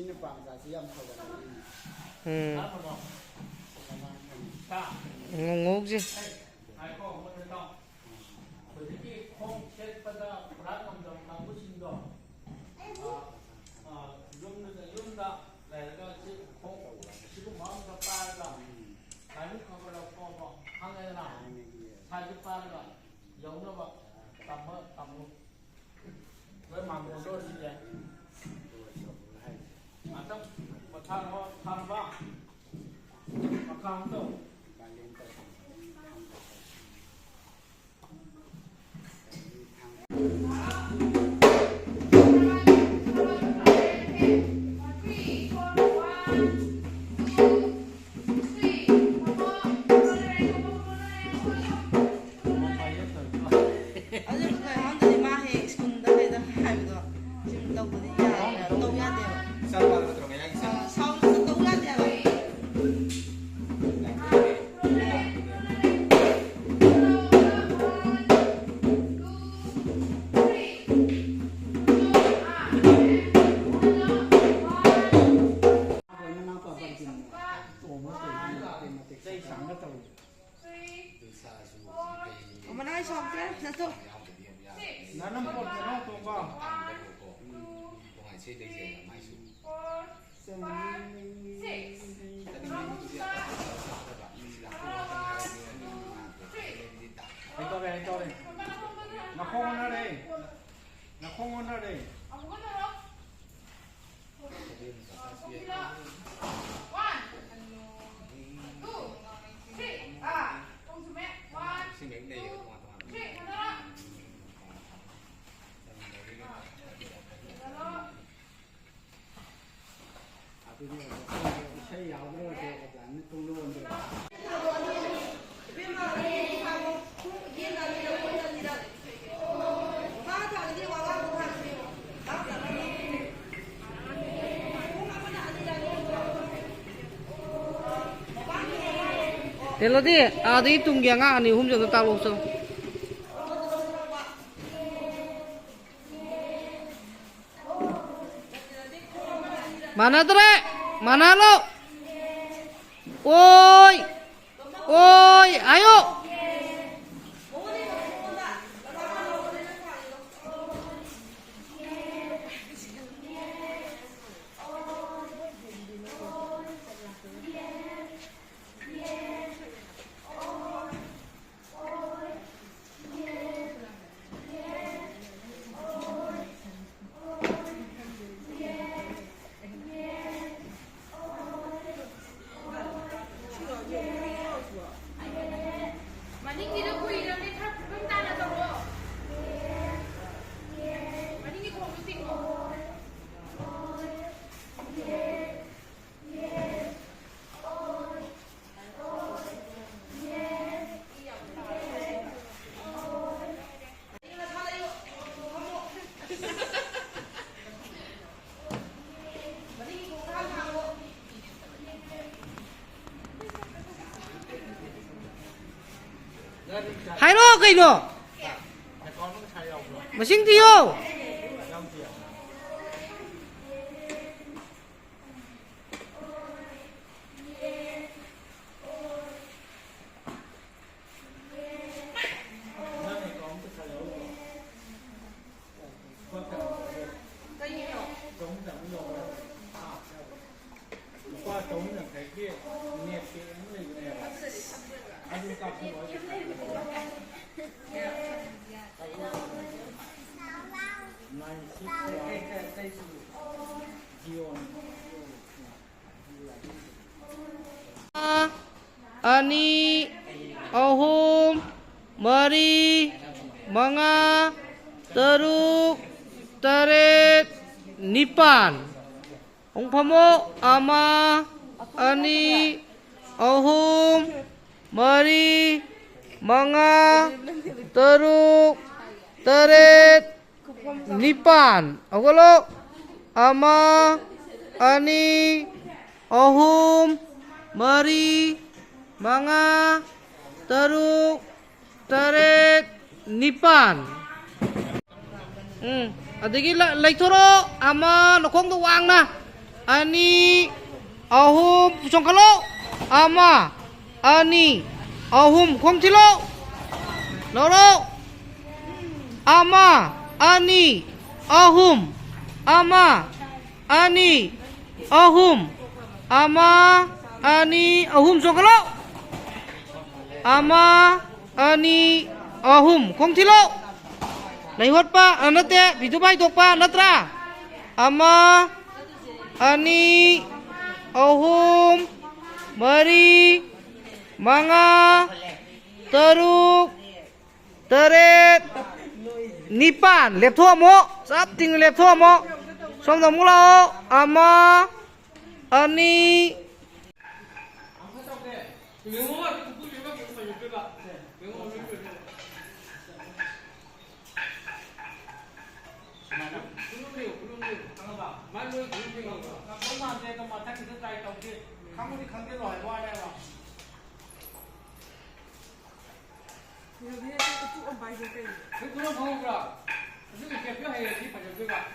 Sini Pak kasih yang kau ini. ngngục gì với màng đồ đôi gì vậy? À trong một thang ba, một thang đâu? Cho đây, nó không ra đây, nó không ra đây. thế là đi à đi tung giang à nếu hôm giờ tao lột xong mana tuh re mana lo oi oi ayo hai nó cây nó mà sinh tiêu qua trống là cái kia nhiệt cái này này anh đi tập không nói này cái dion ani ahum mari manga teruk teret nipan ông phamo ama ani ahum mari manga teruk teret nipan ogolo ama ani ahum mari manga teruk teret nipan adagi lai thoro ama lokong to wang na ani, ahum, songkalo, ama, ani, ahum, komtilo, loro, ama, ani, ahum, ama, ani, ahum, ama, ani, ahum, songkalo, ama, ani, ahum, komtilo. Naihot pa, nate, bitu ba ito pa, natra, ama, ani, ahum, mari, manga, teruk, teret, nipan, lep thua mo, sap ting lep thua mo, song dong mulo, ama, ani, 강물이 강대로 알고 하냐 봐. 그럼 방어구라. 무슨 이렇게 뼈 해야지, 반전 뼈가.